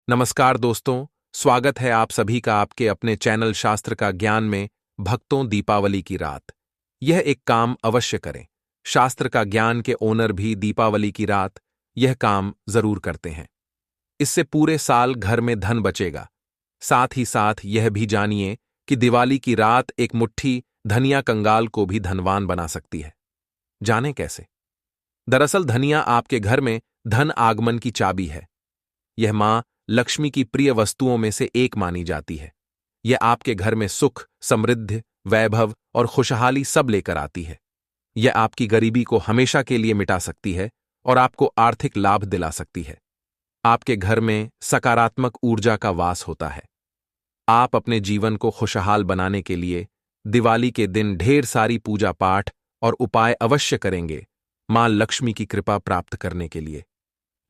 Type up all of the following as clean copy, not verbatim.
नमस्कार दोस्तों, स्वागत है आप सभी का आपके अपने चैनल शास्त्र का ज्ञान में। भक्तों, दीपावली की रात यह एक काम अवश्य करें। शास्त्र का ज्ञान के ओनर भी दीपावली की रात यह काम जरूर करते हैं। इससे पूरे साल घर में धन बचेगा। साथ ही साथ यह भी जानिए कि दिवाली की रात एक मुट्ठी धनिया कंगाल को भी धनवान बना सकती है। जाने कैसे? दरअसल धनिया आपके घर में धन आगमन की चाबी है। यह मां लक्ष्मी की प्रिय वस्तुओं में से एक मानी जाती है। यह आपके घर में सुख, समृद्धि, वैभव और खुशहाली सब लेकर आती है। यह आपकी गरीबी को हमेशा के लिए मिटा सकती है और आपको आर्थिक लाभ दिला सकती है। आपके घर में सकारात्मक ऊर्जा का वास होता है। आप अपने जीवन को खुशहाल बनाने के लिए दिवाली के दिन ढेर सारी पूजा पाठ और उपाय अवश्य करेंगे मां लक्ष्मी की कृपा प्राप्त करने के लिए।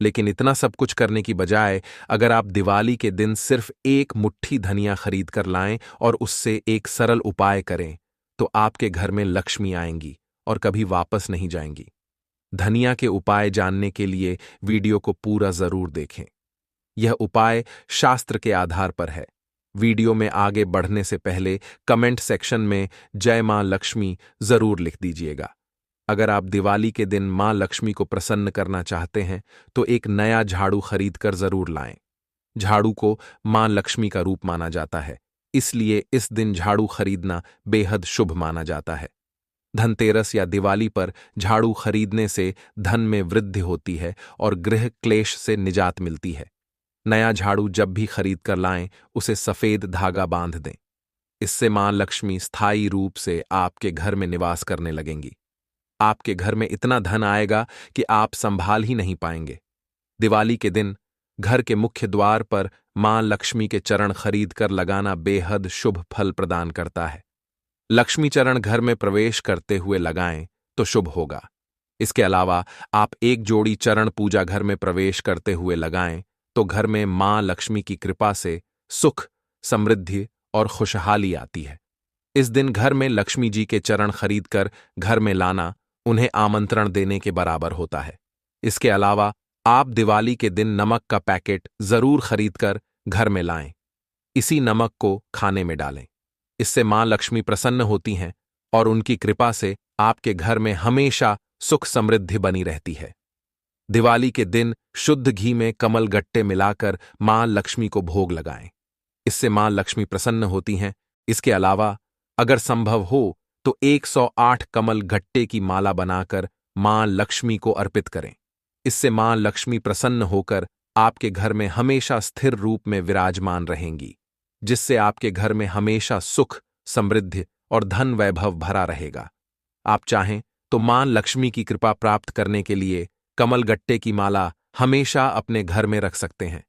लेकिन इतना सब कुछ करने की बजाय अगर आप दिवाली के दिन सिर्फ एक मुट्ठी धनिया खरीद कर लाएं और उससे एक सरल उपाय करें, तो आपके घर में लक्ष्मी आएंगी और कभी वापस नहीं जाएंगी। धनिया के उपाय जानने के लिए वीडियो को पूरा जरूर देखें। यह उपाय शास्त्र के आधार पर है। वीडियो में आगे बढ़ने से पहले कमेंट सेक्शन में जय मां लक्ष्मी जरूर लिख दीजिएगा। अगर आप दिवाली के दिन मां लक्ष्मी को प्रसन्न करना चाहते हैं तो एक नया झाड़ू खरीदकर जरूर लाएं। झाड़ू को मां लक्ष्मी का रूप माना जाता है, इसलिए इस दिन झाड़ू खरीदना बेहद शुभ माना जाता है। धनतेरस या दिवाली पर झाड़ू खरीदने से धन में वृद्धि होती है और गृह क्लेश से निजात मिलती है। नया झाड़ू जब भी खरीद कर लाएं, उसे सफेद धागा बांध दें। इससे मां लक्ष्मी स्थायी रूप से आपके घर में निवास करने लगेंगी। आपके घर में इतना धन आएगा कि आप संभाल ही नहीं पाएंगे। दिवाली के दिन घर के मुख्य द्वार पर मां लक्ष्मी के चरण खरीद कर लगाना बेहद शुभ फल प्रदान करता है। लक्ष्मी चरण घर में प्रवेश करते हुए लगाएं तो शुभ होगा। इसके अलावा आप एक जोड़ी चरण पूजा घर में प्रवेश करते हुए लगाएं तो घर में मां लक्ष्मी की कृपा से सुख, समृद्धि और खुशहाली आती है। इस दिन घर में लक्ष्मी जी के चरण खरीदकर घर में लाना उन्हें आमंत्रण देने के बराबर होता है। इसके अलावा आप दिवाली के दिन नमक का पैकेट जरूर खरीदकर घर में लाएं। इसी नमक को खाने में डालें। इससे मां लक्ष्मी प्रसन्न होती हैं और उनकी कृपा से आपके घर में हमेशा सुख समृद्धि बनी रहती है। दिवाली के दिन शुद्ध घी में कमल गट्टे मिलाकर मां लक्ष्मी को भोग लगाएं। इससे मां लक्ष्मी प्रसन्न होती हैं। इसके अलावा अगर संभव हो तो 108 कमल गट्टे की माला बनाकर मां लक्ष्मी को अर्पित करें। इससे मां लक्ष्मी प्रसन्न होकर आपके घर में हमेशा स्थिर रूप में विराजमान रहेंगी, जिससे आपके घर में हमेशा सुख, समृद्धि और धन वैभव भरा रहेगा। आप चाहें तो मां लक्ष्मी की कृपा प्राप्त करने के लिए कमल गट्टे की माला हमेशा अपने घर में रख सकते हैं।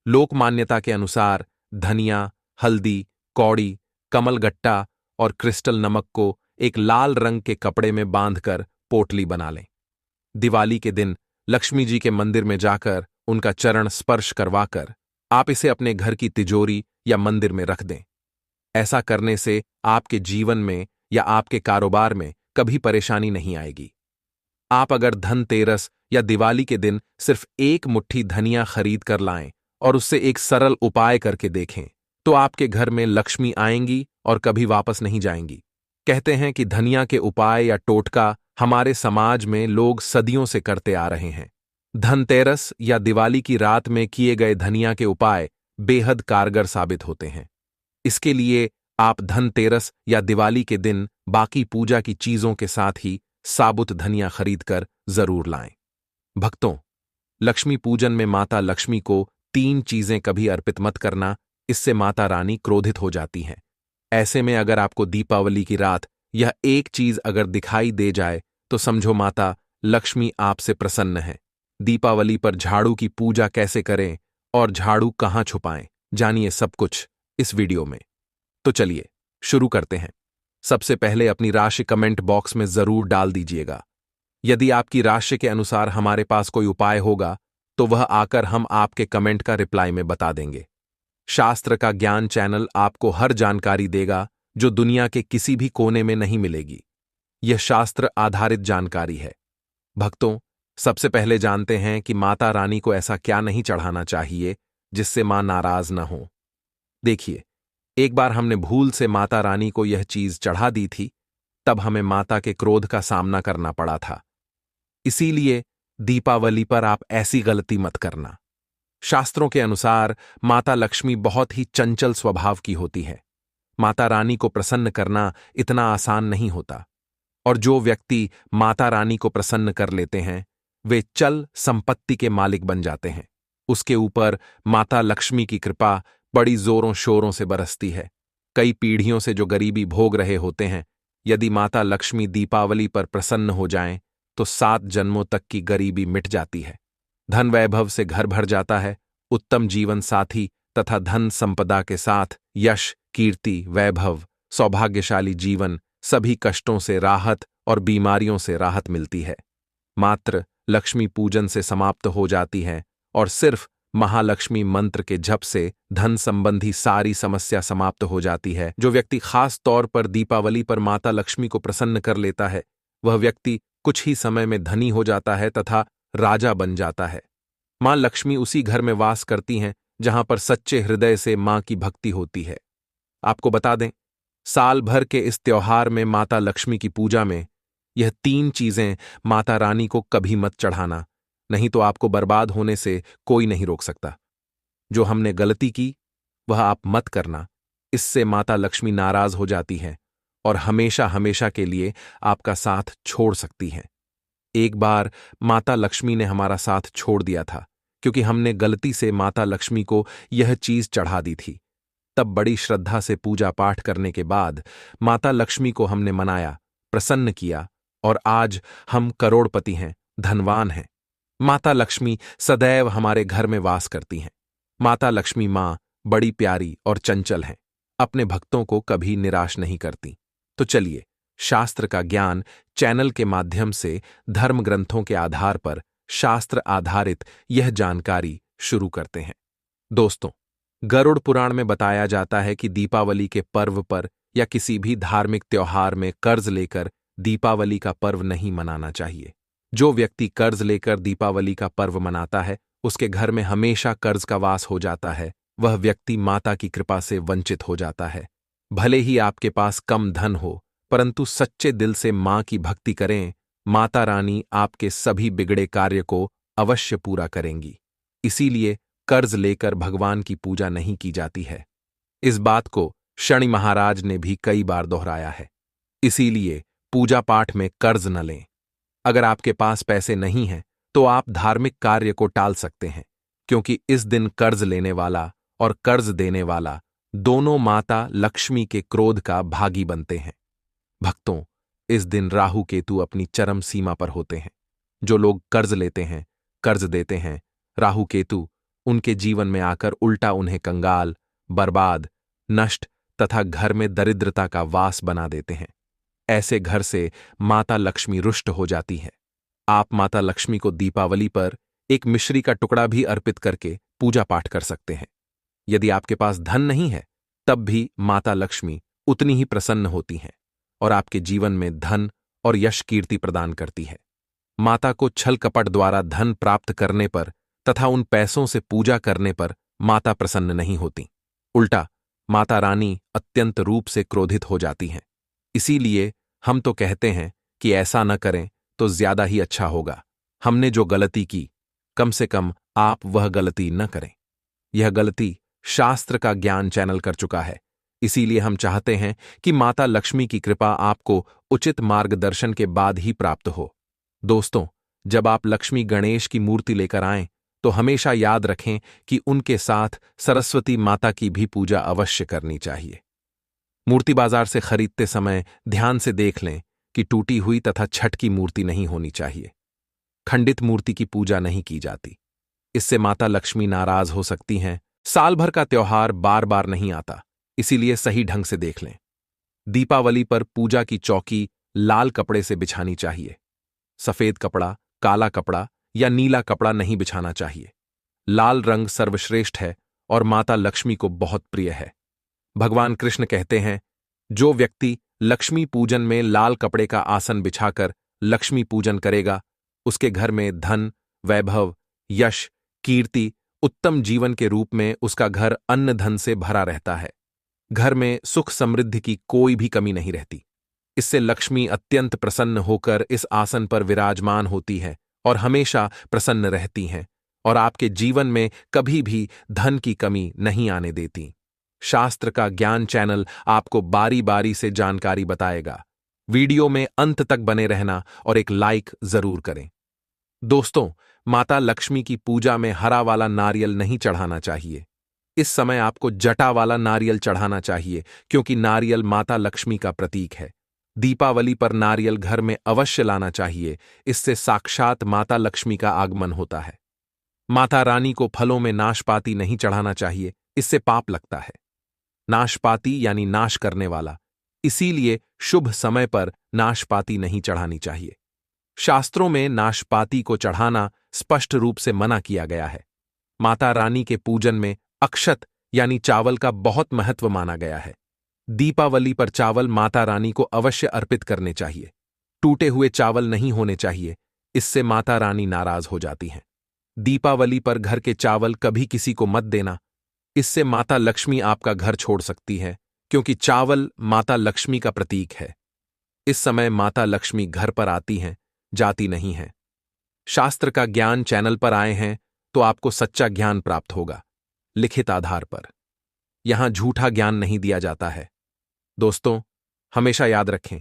लोक मान्यता के अनुसार धनिया, हल्दी, कौड़ी, कमल गट्टा और क्रिस्टल नमक को एक लाल रंग के कपड़े में बांधकर पोटली बना लें। दिवाली के दिन लक्ष्मी जी के मंदिर में जाकर उनका चरण स्पर्श करवाकर आप इसे अपने घर की तिजोरी या मंदिर में रख दें। ऐसा करने से आपके जीवन में या आपके कारोबार में कभी परेशानी नहीं आएगी। आप अगर धनतेरस या दिवाली के दिन सिर्फ एक मुट्ठी धनिया खरीद कर लाएं और उससे एक सरल उपाय करके देखें, तो आपके घर में लक्ष्मी आएंगी और कभी वापस नहीं जाएंगी। कहते हैं कि धनिया के उपाय या टोटका हमारे समाज में लोग सदियों से करते आ रहे हैं। धनतेरस या दिवाली की रात में किए गए धनिया के उपाय बेहद कारगर साबित होते हैं। इसके लिए आप धनतेरस या दिवाली के दिन बाकी पूजा की चीजों के साथ ही साबुत धनिया खरीदकर जरूर लाएं। भक्तों, लक्ष्मी पूजन में माता लक्ष्मी को 3 चीजें कभी अर्पित मत करना, इससे माता रानी क्रोधित हो जाती हैं। ऐसे में अगर आपको दीपावली की रात यह एक चीज अगर दिखाई दे जाए तो समझो माता लक्ष्मी आपसे प्रसन्न है। दीपावली पर झाड़ू की पूजा कैसे करें और झाड़ू कहां छुपाएं, जानिए सब कुछ इस वीडियो में। तो चलिए शुरू करते हैं। सबसे पहले अपनी राशि कमेंट बॉक्स में जरूर डाल दीजिएगा। यदि आपकी राशि के अनुसार हमारे पास कोई उपाय होगा तो वह आकर हम आपके कमेंट का रिप्लाई में बता देंगे। शास्त्र का ज्ञान चैनल आपको हर जानकारी देगा जो दुनिया के किसी भी कोने में नहीं मिलेगी। यह शास्त्र आधारित जानकारी है। भक्तों, सबसे पहले जानते हैं कि माता रानी को ऐसा क्या नहीं चढ़ाना चाहिए जिससे मां नाराज न हो। देखिए, एक बार हमने भूल से माता रानी को यह चीज चढ़ा दी थी, तब हमें माता के क्रोध का सामना करना पड़ा था। इसीलिए दीपावली पर आप ऐसी गलती मत करना। शास्त्रों के अनुसार माता लक्ष्मी बहुत ही चंचल स्वभाव की होती है। माता रानी को प्रसन्न करना इतना आसान नहीं होता, और जो व्यक्ति माता रानी को प्रसन्न कर लेते हैं वे चल संपत्ति के मालिक बन जाते हैं। उसके ऊपर माता लक्ष्मी की कृपा बड़ी जोरों शोरों से बरसती है। कई पीढ़ियों से जो गरीबी भोग रहे होते हैं, यदि माता लक्ष्मी दीपावली पर प्रसन्न हो जाएं तो 7 जन्मों तक की गरीबी मिट जाती है। धन वैभव से घर भर जाता है। उत्तम जीवन साथी तथा धन संपदा के साथ यश, कीर्ति, वैभव, सौभाग्यशाली जीवन, सभी कष्टों से राहत और बीमारियों से राहत मिलती है। मात्र लक्ष्मी पूजन से समाप्त हो जाती है और सिर्फ महालक्ष्मी मंत्र के जप से धन संबंधी सारी समस्या समाप्त हो जाती है। जो व्यक्ति खास तौर पर दीपावली पर माता लक्ष्मी को प्रसन्न कर लेता है, वह व्यक्ति कुछ ही समय में धनी हो जाता है तथा राजा बन जाता है। मां लक्ष्मी उसी घर में वास करती हैं जहां पर सच्चे हृदय से मां की भक्ति होती है। आपको बता दें, साल भर के इस त्योहार में माता लक्ष्मी की पूजा में यह 3 चीजें माता रानी को कभी मत चढ़ाना, नहीं तो आपको बर्बाद होने से कोई नहीं रोक सकता। जो हमने गलती की वह आप मत करना, इससे माता लक्ष्मी नाराज हो जाती है और हमेशा हमेशा के लिए आपका साथ छोड़ सकती हैं। एक बार माता लक्ष्मी ने हमारा साथ छोड़ दिया था क्योंकि हमने गलती से माता लक्ष्मी को यह चीज चढ़ा दी थी। तब बड़ी श्रद्धा से पूजा पाठ करने के बाद माता लक्ष्मी को हमने मनाया, प्रसन्न किया और आज हम करोड़पति हैं, धनवान हैं। माता लक्ष्मी सदैव हमारे घर में वास करती हैं। माता लक्ष्मी मां बड़ी प्यारी और चंचल हैं, अपने भक्तों को कभी निराश नहीं करती। तो चलिए, शास्त्र का ज्ञान चैनल के माध्यम से धर्म ग्रंथों के आधार पर शास्त्र आधारित यह जानकारी शुरू करते हैं। दोस्तों, गरुड़ पुराण में बताया जाता है कि दीपावली के पर्व पर या किसी भी धार्मिक त्योहार में कर्ज लेकर दीपावली का पर्व नहीं मनाना चाहिए। जो व्यक्ति कर्ज लेकर दीपावली का पर्व मनाता है, उसके घर में हमेशा कर्ज का वास हो जाता है। वह व्यक्ति माता की कृपा से वंचित हो जाता है। भले ही आपके पास कम धन हो, परंतु सच्चे दिल से मां की भक्ति करें, माता रानी आपके सभी बिगड़े कार्य को अवश्य पूरा करेंगी। इसीलिए कर्ज लेकर भगवान की पूजा नहीं की जाती है। इस बात को शनि महाराज ने भी कई बार दोहराया है। इसीलिए पूजा पाठ में कर्ज न लें। अगर आपके पास पैसे नहीं हैं तो आप धार्मिक कार्य को टाल सकते हैं, क्योंकि इस दिन कर्ज लेने वाला और कर्ज देने वाला दोनों माता लक्ष्मी के क्रोध का भागी बनते हैं। भक्तों, इस दिन राहु केतु अपनी चरम सीमा पर होते हैं। जो लोग कर्ज लेते हैं, कर्ज देते हैं, राहु केतु उनके जीवन में आकर उल्टा उन्हें कंगाल, बर्बाद, नष्ट तथा घर में दरिद्रता का वास बना देते हैं। ऐसे घर से माता लक्ष्मी रुष्ट हो जाती है। आप माता लक्ष्मी को दीपावली पर एक मिश्री का टुकड़ा भी अर्पित करके पूजा पाठ कर सकते हैं। यदि आपके पास धन नहीं है, तब भी माता लक्ष्मी उतनी ही प्रसन्न होती हैं और आपके जीवन में धन और यश कीर्ति प्रदान करती है। माता को छल कपट द्वारा धन प्राप्त करने पर तथा उन पैसों से पूजा करने पर माता प्रसन्न नहीं होती। उल्टा माता रानी अत्यंत रूप से क्रोधित हो जाती हैं। इसीलिए हम तो कहते हैं कि ऐसा न करें तो ज्यादा ही अच्छा होगा। हमने जो गलती की, कम से कम आप वह गलती न करें। यह गलती शास्त्र का ज्ञान चैनल कर चुका है। इसीलिए हम चाहते हैं कि माता लक्ष्मी की कृपा आपको उचित मार्गदर्शन के बाद ही प्राप्त हो। दोस्तों, जब आप लक्ष्मी गणेश की मूर्ति लेकर आएं तो हमेशा याद रखें कि उनके साथ सरस्वती माता की भी पूजा अवश्य करनी चाहिए। मूर्ति बाजार से खरीदते समय ध्यान से देख लें कि टूटी हुई तथा छठ की मूर्ति नहीं होनी चाहिए। खंडित मूर्ति की पूजा नहीं की जाती। इससे माता लक्ष्मी नाराज हो सकती हैं। साल भर का त्योहार बार बार नहीं आता, इसीलिए सही ढंग से देख लें। दीपावली पर पूजा की चौकी लाल कपड़े से बिछानी चाहिए। सफेद कपड़ा, काला कपड़ा या नीला कपड़ा नहीं बिछाना चाहिए। लाल रंग सर्वश्रेष्ठ है और माता लक्ष्मी को बहुत प्रिय है। भगवान कृष्ण कहते हैं, जो व्यक्ति लक्ष्मी पूजन में लाल कपड़े का आसन बिछाकर लक्ष्मी पूजन करेगा, उसके घर में धन, वैभव, यश, कीर्ति उत्तम जीवन के रूप में उसका घर अन्न धन से भरा रहता है। घर में सुख समृद्धि की कोई भी कमी नहीं रहती। इससे लक्ष्मी अत्यंत प्रसन्न होकर इस आसन पर विराजमान होती है और हमेशा प्रसन्न रहती हैं और आपके जीवन में कभी भी धन की कमी नहीं आने देती। शास्त्र का ज्ञान चैनल आपको बारी बारी से जानकारी बताएगा। वीडियो में अंत तक बने रहना और एक लाइक जरूर करें। दोस्तों, माता लक्ष्मी की पूजा में हरा वाला नारियल नहीं चढ़ाना चाहिए। इस समय आपको जटा वाला नारियल चढ़ाना चाहिए, क्योंकि नारियल माता लक्ष्मी का प्रतीक है। दीपावली पर नारियल घर में अवश्य लाना चाहिए, इससे साक्षात माता लक्ष्मी का आगमन होता है। माता रानी को फलों में नाशपाती नहीं चढ़ाना चाहिए, इससे पाप लगता है। नाशपाती यानी नाश करने वाला, इसीलिए शुभ समय पर नाशपाती नहीं चढ़ानी चाहिए। शास्त्रों में नाशपाती को चढ़ाना स्पष्ट रूप से मना किया गया है। माता रानी के पूजन में अक्षत यानी चावल का बहुत महत्व माना गया है। दीपावली पर चावल माता रानी को अवश्य अर्पित करने चाहिए। टूटे हुए चावल नहीं होने चाहिए, इससे माता रानी नाराज हो जाती हैं। दीपावली पर घर के चावल कभी किसी को मत देना, इससे माता लक्ष्मी आपका घर छोड़ सकती है, क्योंकि चावल माता लक्ष्मी का प्रतीक है। इस समय माता लक्ष्मी घर पर आती हैं, जाती नहीं हैं। शास्त्र का ज्ञान चैनल पर आए हैं तो आपको सच्चा ज्ञान प्राप्त होगा, लिखित आधार पर। यहां झूठा ज्ञान नहीं दिया जाता है। दोस्तों, हमेशा याद रखें,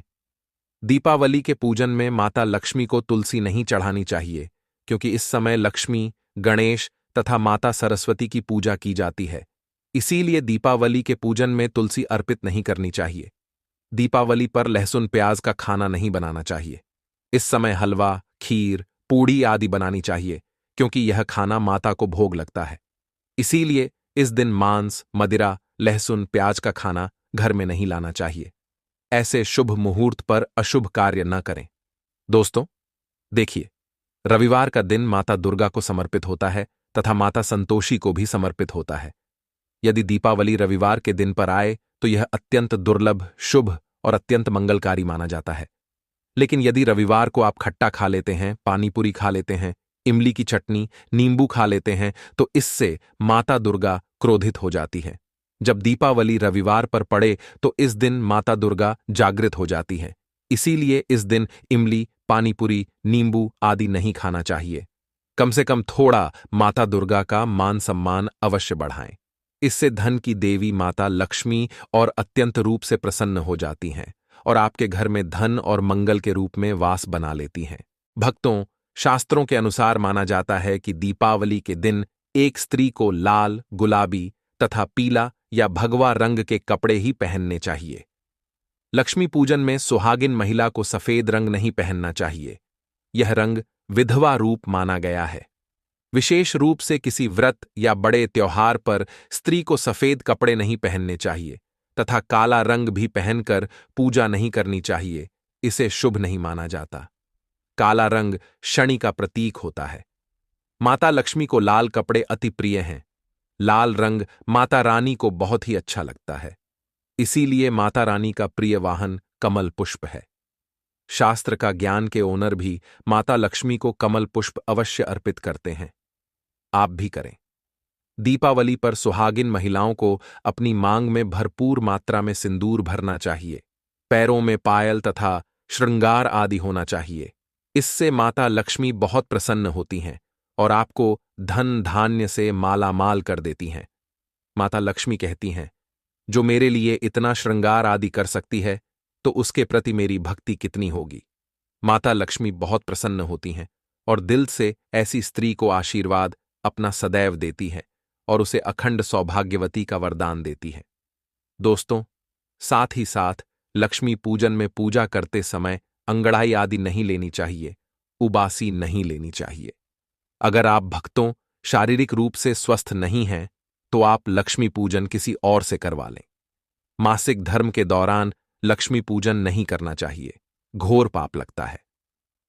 दीपावली के पूजन में माता लक्ष्मी को तुलसी नहीं चढ़ानी चाहिए, क्योंकि इस समय लक्ष्मी, गणेश तथा माता सरस्वती की पूजा की जाती है। इसीलिए दीपावली के पूजन में तुलसी अर्पित नहीं करनी चाहिए। दीपावली पर लहसुन प्याज का खाना नहीं बनाना चाहिए। इस समय हलवा, खीर, पूड़ी आदि बनानी चाहिए, क्योंकि यह खाना माता को भोग लगता है। इसीलिए इस दिन मांस, मदिरा, लहसुन प्याज का खाना घर में नहीं लाना चाहिए। ऐसे शुभ मुहूर्त पर अशुभ कार्य न करें। दोस्तों, देखिए, रविवार का दिन माता दुर्गा को समर्पित होता है तथा माता संतोषी को भी समर्पित होता है। यदि दीपावली रविवार के दिन पर आए तो यह अत्यंत दुर्लभ, शुभ और अत्यंत मंगलकारी माना जाता है। लेकिन यदि रविवार को आप खट्टा खा लेते हैं, पानीपुरी खा लेते हैं, इमली की चटनी, नींबू खा लेते हैं, तो इससे माता दुर्गा क्रोधित हो जाती है। जब दीपावली रविवार पर पड़े तो इस दिन माता दुर्गा जागृत हो जाती है। इसीलिए इस दिन इमली, पानीपुरी, नींबू आदि नहीं खाना चाहिए। कम से कम थोड़ा माता दुर्गा का मान सम्मान अवश्य बढ़ाएं। इससे धन की देवी माता लक्ष्मी और अत्यंत रूप से प्रसन्न हो जाती हैं और आपके घर में धन और मंगल के रूप में वास बना लेती हैं। भक्तों, शास्त्रों के अनुसार माना जाता है कि दीपावली के दिन एक स्त्री को लाल, गुलाबी तथा पीला या भगवा रंग के कपड़े ही पहनने चाहिए। लक्ष्मी पूजन में सुहागिन महिला को सफेद रंग नहीं पहनना चाहिए। यह रंग विधवा रूप माना गया है। विशेष रूप से किसी व्रत या बड़े त्योहार पर स्त्री को सफेद कपड़े नहीं पहनने चाहिए तथा काला रंग भी पहनकर पूजा नहीं करनी चाहिए। इसे शुभ नहीं माना जाता। काला रंग शनि का प्रतीक होता है। माता लक्ष्मी को लाल कपड़े अति प्रिय हैं। लाल रंग माता रानी को बहुत ही अच्छा लगता है। इसीलिए माता रानी का प्रिय वाहन कमल पुष्प है। शास्त्र का ज्ञान के ओनर भी माता लक्ष्मी को कमल पुष्प अवश्य अर्पित करते हैं। आप भी करें। दीपावली पर सुहागिन महिलाओं को अपनी मांग में भरपूर मात्रा में सिंदूर भरना चाहिए। पैरों में पायल तथा श्रृंगार आदि होना चाहिए। इससे माता लक्ष्मी बहुत प्रसन्न होती हैं और आपको धन धान्य से मालामाल कर देती हैं। माता लक्ष्मी कहती हैं, जो मेरे लिए इतना श्रृंगार आदि कर सकती है तो उसके प्रति मेरी भक्ति कितनी होगी। माता लक्ष्मी बहुत प्रसन्न होती हैं और दिल से ऐसी स्त्री को आशीर्वाद अपना सदैव देती है और उसे अखंड सौभाग्यवती का वरदान देती है। दोस्तों, साथ ही साथ लक्ष्मी पूजन में पूजा करते समय अंगड़ाई आदि नहीं लेनी चाहिए, उबासी नहीं लेनी चाहिए। अगर आप भक्तों शारीरिक रूप से स्वस्थ नहीं हैं तो आप लक्ष्मी पूजन किसी और से करवा लें। मासिक धर्म के दौरान लक्ष्मी पूजन नहीं करना चाहिए, घोर पाप लगता है।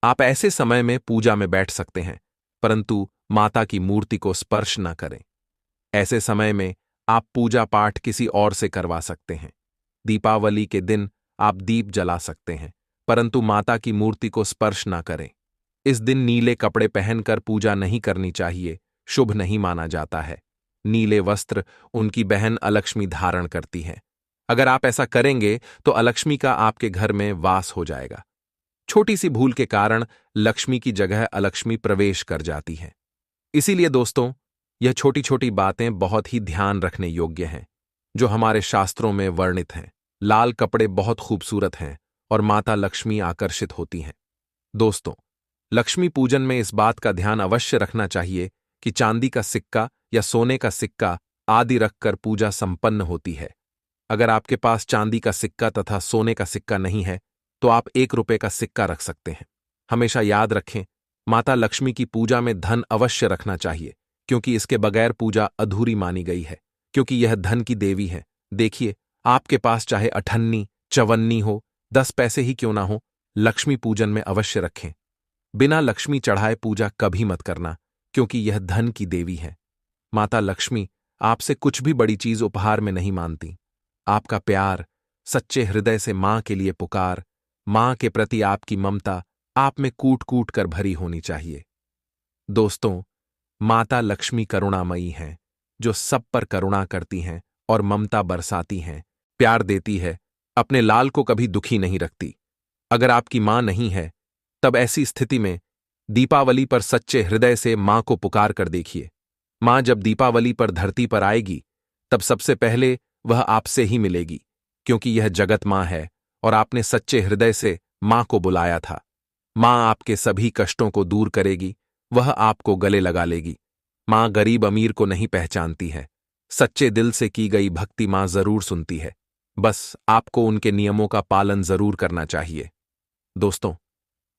आप ऐसे समय में पूजा में बैठ सकते हैं, परंतु माता की मूर्ति को स्पर्श न करें। ऐसे समय में आप पूजा पाठ किसी और से करवा सकते हैं। दीपावली के दिन आप दीप जला सकते हैं, परंतु माता की मूर्ति को स्पर्श न करें। इस दिन नीले कपड़े पहनकर पूजा नहीं करनी चाहिए, शुभ नहीं माना जाता है। नीले वस्त्र उनकी बहन अलक्ष्मी धारण करती हैं। अगर आप ऐसा करेंगे तो अलक्ष्मी का आपके घर में वास हो जाएगा। छोटी सी भूल के कारण लक्ष्मी की जगह अलक्ष्मी प्रवेश कर जाती है। इसीलिए दोस्तों, यह छोटी छोटी बातें बहुत ही ध्यान रखने योग्य हैं, जो हमारे शास्त्रों में वर्णित हैं। लाल कपड़े बहुत खूबसूरत हैं और माता लक्ष्मी आकर्षित होती हैं। दोस्तों, लक्ष्मी पूजन में इस बात का ध्यान अवश्य रखना चाहिए कि चांदी का सिक्का या सोने का सिक्का आदि रखकर पूजा संपन्न होती है। अगर आपके पास चांदी का सिक्का तथा सोने का सिक्का नहीं है तो आप 1 रुपए का सिक्का रख सकते हैं। हमेशा याद रखें, माता लक्ष्मी की पूजा में धन अवश्य रखना चाहिए, क्योंकि इसके बगैर पूजा अधूरी मानी गई है, क्योंकि यह धन की देवी है। देखिए, आपके पास चाहे अठन्नी, चवन्नी हो, 10 पैसे ही क्यों ना हो, लक्ष्मी पूजन में अवश्य रखें। बिना लक्ष्मी चढ़ाए पूजा कभी मत करना, क्योंकि यह धन की देवी है। माता लक्ष्मी आपसे कुछ भी बड़ी चीज उपहार में नहीं मानती। आपका प्यार, सच्चे हृदय से मां के लिए पुकार, मां के प्रति आपकी ममता आप में कूट कूट कर भरी होनी चाहिए। दोस्तों, माता लक्ष्मी करुणामयी हैं, जो सब पर करुणा करती हैं और ममता बरसाती हैं, प्यार देती है, अपने लाल को कभी दुखी नहीं रखती। अगर आपकी मां नहीं है, तब ऐसी स्थिति में दीपावली पर सच्चे हृदय से मां को पुकार कर देखिए। मां जब दीपावली पर धरती पर आएगी, तब सबसे पहले वह आपसे ही मिलेगी, क्योंकि यह जगत मां है और आपने सच्चे हृदय से मां को बुलाया था। मां आपके सभी कष्टों को दूर करेगी, वह आपको गले लगा लेगी। मां गरीब अमीर को नहीं पहचानती है। सच्चे दिल से की गई भक्ति मां जरूर सुनती है। बस आपको उनके नियमों का पालन जरूर करना चाहिए। दोस्तों,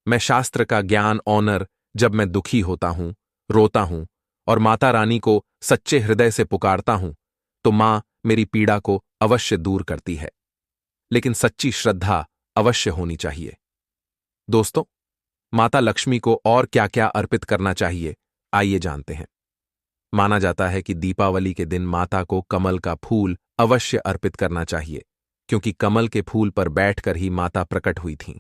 मैं शास्त्र का ज्ञान ऑनर जब मैं दुखी होता हूं, रोता हूं और माता रानी को सच्चे हृदय से पुकारता हूं, तो मां मेरी पीड़ा को अवश्य दूर करती है। लेकिन सच्ची श्रद्धा अवश्य होनी चाहिए। दोस्तों, माता लक्ष्मी को और क्या क्या अर्पित करना चाहिए, आइए जानते हैं। माना जाता है कि दीपावली के दिन माता को कमल का फूल अवश्य अर्पित करना चाहिए, क्योंकि कमल के फूल पर बैठकर ही माता प्रकट हुई थीं।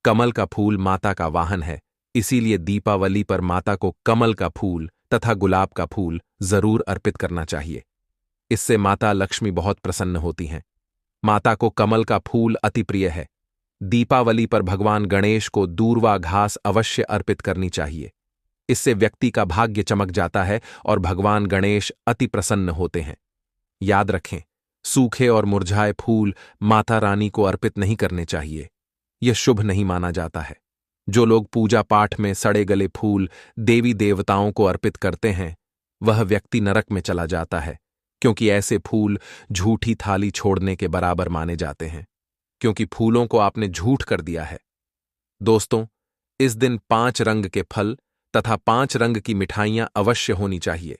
कमल का फूल माता का वाहन है, इसीलिए दीपावली पर माता को कमल का फूल तथा गुलाब का फूल जरूर अर्पित करना चाहिए। इससे माता लक्ष्मी बहुत प्रसन्न होती हैं। माता को कमल का फूल अति प्रिय है। दीपावली पर भगवान गणेश को दूर्वा घास अवश्य अर्पित करनी चाहिए। इससे व्यक्ति का भाग्य चमक जाता है और भगवान गणेश अति प्रसन्न होते हैं। याद रखें, सूखे और मुरझाए फूल माता रानी को अर्पित नहीं करने चाहिए। यह शुभ नहीं माना जाता है। जो लोग पूजा पाठ में सड़े गले फूल देवी देवताओं को अर्पित करते हैं, वह व्यक्ति नरक में चला जाता है, क्योंकि ऐसे फूल झूठी थाली छोड़ने के बराबर माने जाते हैं, क्योंकि फूलों को आपने झूठ कर दिया है। दोस्तों, इस दिन 5 रंग के फल तथा 5 रंग की मिठाइयां अवश्य होनी चाहिए।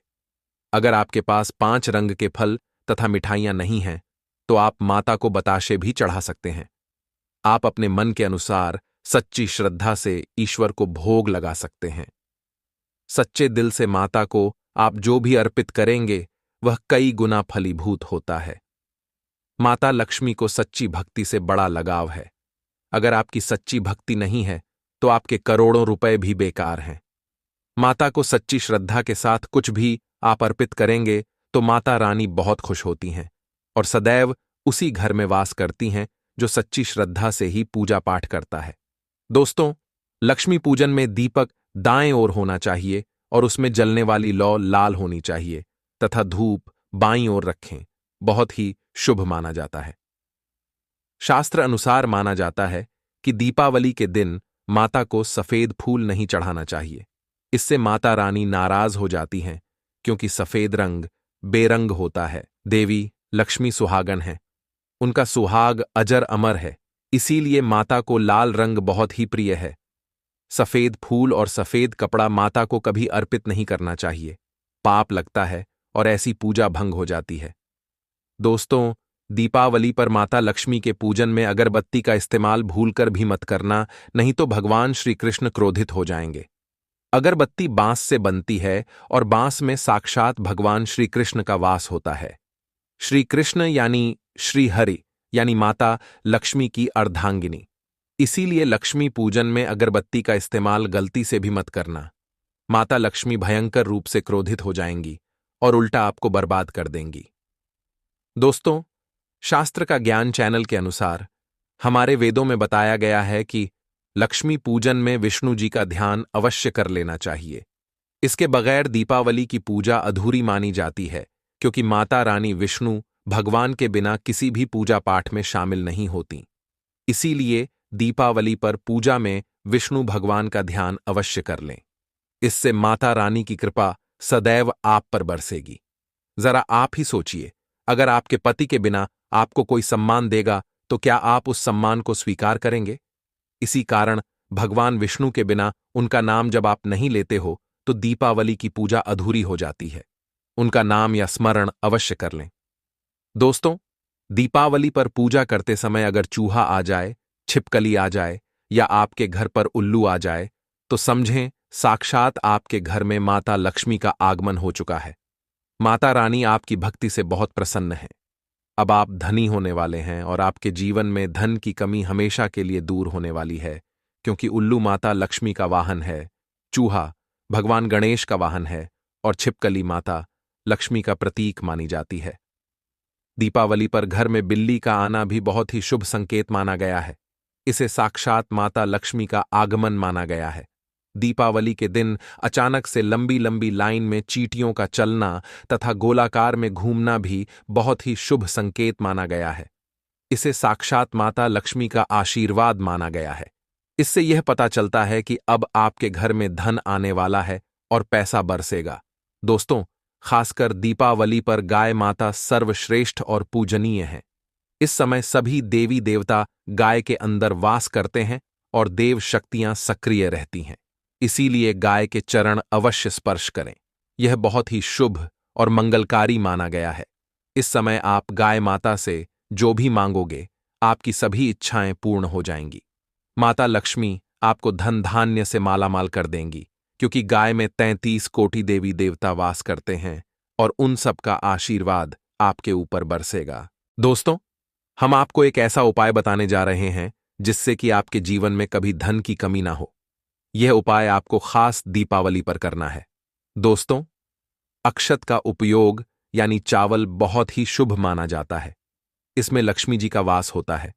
अगर आपके पास 5 रंग के फल तथा मिठाइयां नहीं हैं, तो आप माता को बताशे भी चढ़ा सकते हैं। आप अपने मन के अनुसार सच्ची श्रद्धा से ईश्वर को भोग लगा सकते हैं। सच्चे दिल से माता को आप जो भी अर्पित करेंगे, वह कई गुना फलीभूत होता है। माता लक्ष्मी को सच्ची भक्ति से बड़ा लगाव है। अगर आपकी सच्ची भक्ति नहीं है, तो आपके करोड़ों रुपए भी बेकार हैं। माता को सच्ची श्रद्धा के साथ कुछ भी आप अर्पित करेंगे, तो माता रानी बहुत खुश होती हैं और सदैव उसी घर में वास करती हैं जो सच्ची श्रद्धा से ही पूजा पाठ करता है। दोस्तों, लक्ष्मी पूजन में दीपक दाएं ओर होना चाहिए और उसमें जलने वाली लौ लाल होनी चाहिए तथा धूप बाईं ओर रखें। बहुत ही शुभ माना जाता है। शास्त्र अनुसार माना जाता है कि दीपावली के दिन माता को सफेद फूल नहीं चढ़ाना चाहिए। इससे माता रानी नाराज हो जाती हैं, क्योंकि सफेद रंग बेरंग होता है। देवी लक्ष्मी सुहागन है, उनका सुहाग अजर अमर है, इसीलिए माता को लाल रंग बहुत ही प्रिय है। सफेद फूल और सफेद कपड़ा माता को कभी अर्पित नहीं करना चाहिए। पाप लगता है और ऐसी पूजा भंग हो जाती है। दोस्तों, दीपावली पर माता लक्ष्मी के पूजन में अगरबत्ती का इस्तेमाल भूलकर भी मत करना, नहीं तो भगवान श्री कृष्ण क्रोधित हो जाएंगे। अगरबत्ती बांस से बनती है और बांस में साक्षात भगवान श्री कृष्ण का वास होता है। श्री कृष्ण यानी श्री हरि यानी माता लक्ष्मी की अर्धांगिनी। इसीलिए लक्ष्मी पूजन में अगरबत्ती का इस्तेमाल गलती से भी मत करना। माता लक्ष्मी भयंकर रूप से क्रोधित हो जाएंगी और उल्टा आपको बर्बाद कर देंगी। दोस्तों, शास्त्र का ज्ञान चैनल के अनुसार हमारे वेदों में बताया गया है कि लक्ष्मी पूजन में विष्णु जी का ध्यान अवश्य कर लेना चाहिए। इसके बगैर दीपावली की पूजा अधूरी मानी जाती है, क्योंकि माता रानी विष्णु भगवान के बिना किसी भी पूजा पाठ में शामिल नहीं होती। इसीलिए दीपावली पर पूजा में विष्णु भगवान का ध्यान अवश्य कर लें। इससे माता रानी की कृपा सदैव आप पर बरसेगी। जरा आप ही सोचिए, अगर आपके पति के बिना आपको कोई सम्मान देगा तो क्या आप उस सम्मान को स्वीकार करेंगे? इसी कारण भगवान विष्णु के बिना उनका नाम जब आप नहीं लेते हो तो दीपावली की पूजा अधूरी हो जाती है। उनका नाम या स्मरण अवश्य कर लें। दोस्तों, दीपावली पर पूजा करते समय अगर चूहा आ जाए, छिपकली आ जाए या आपके घर पर उल्लू आ जाए तो समझें साक्षात आपके घर में माता लक्ष्मी का आगमन हो चुका है। माता रानी आपकी भक्ति से बहुत प्रसन्न है। अब आप धनी होने वाले हैं और आपके जीवन में धन की कमी हमेशा के लिए दूर होने वाली है, क्योंकि उल्लू माता लक्ष्मी का वाहन है, चूहा भगवान गणेश का वाहन है और छिपकली माता लक्ष्मी का प्रतीक मानी जाती है। दीपावली पर घर में बिल्ली का आना भी बहुत ही शुभ संकेत माना गया है। इसे साक्षात माता लक्ष्मी का आगमन माना गया है। दीपावली के दिन अचानक से लंबी लंबी लाइन में चींटियों का चलना तथा गोलाकार में घूमना भी बहुत ही शुभ संकेत माना गया है। इसे साक्षात माता लक्ष्मी का आशीर्वाद माना गया है। इससे यह पता चलता है कि अब आपके घर में धन आने वाला है और पैसा बरसेगा। दोस्तों, खासकर दीपावली पर गाय माता सर्वश्रेष्ठ और पूजनीय है। इस समय सभी देवी देवता गाय के अंदर वास करते हैं और देव शक्तियां सक्रिय रहती हैं। इसीलिए गाय के चरण अवश्य स्पर्श करें। यह बहुत ही शुभ और मंगलकारी माना गया है। इस समय आप गाय माता से जो भी मांगोगे, आपकी सभी इच्छाएं पूर्ण हो जाएंगी। माता लक्ष्मी आपको धन धान्य से मालामाल कर देंगी, क्योंकि गाय में 33 कोटि देवी देवता वास करते हैं और उन सब का आशीर्वाद आपके ऊपर बरसेगा। दोस्तों, हम आपको एक ऐसा उपाय बताने जा रहे हैं जिससे कि आपके जीवन में कभी धन की कमी ना हो। यह उपाय आपको खास दीपावली पर करना है। दोस्तों, अक्षत का उपयोग यानी चावल बहुत ही शुभ माना जाता है। इसमें लक्ष्मी जी का वास होता है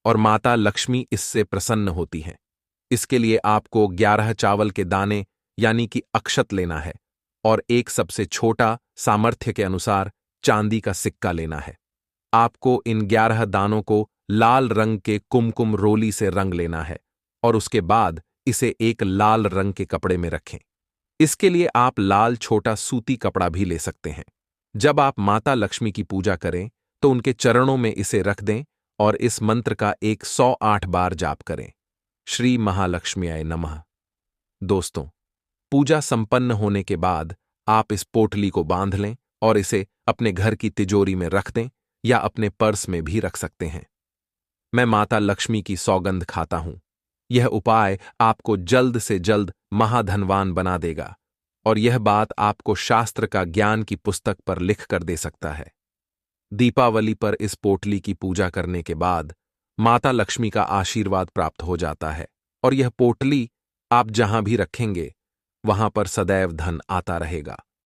और माता लक्ष्मी इससे प्रसन्न होती हैं। इसके लिए आपको 11 चावल के दाने यानी कि अक्षत लेना है और एक सबसे छोटा सामर्थ्य के अनुसार चांदी का सिक्का लेना है। आपको इन 11 दानों को लाल रंग के कुमकुम रोली से रंग लेना है और उसके बाद इसे एक लाल रंग के कपड़े में रखें। इसके लिए आप लाल छोटा सूती कपड़ा भी ले सकते हैं। जब आप माता लक्ष्मी की पूजा करें तो उनके चरणों में इसे रख दें और इस मंत्र का 108 बार जाप करें। श्री महालक्ष्म्याय नमः। दोस्तों, पूजा संपन्न होने के बाद आप इस पोटली को बांध लें और इसे अपने घर की तिजोरी में रख दें या अपने पर्स में भी रख सकते हैं। मैं माता लक्ष्मी की सौगंध खाता हूं। यह उपाय आपको जल्द से जल्द महाधनवान बना देगा और यह बात आपको शास्त्र का ज्ञान की पुस्तक पर लिख कर दे सकता है। दीपावली पर इस पोटली की पूजा करने के बाद माता लक्ष्मी का आशीर्वाद प्राप्त हो जाता है और यह पोटली आप जहां भी रखेंगे वहां पर सदैव धन आता रहेगा।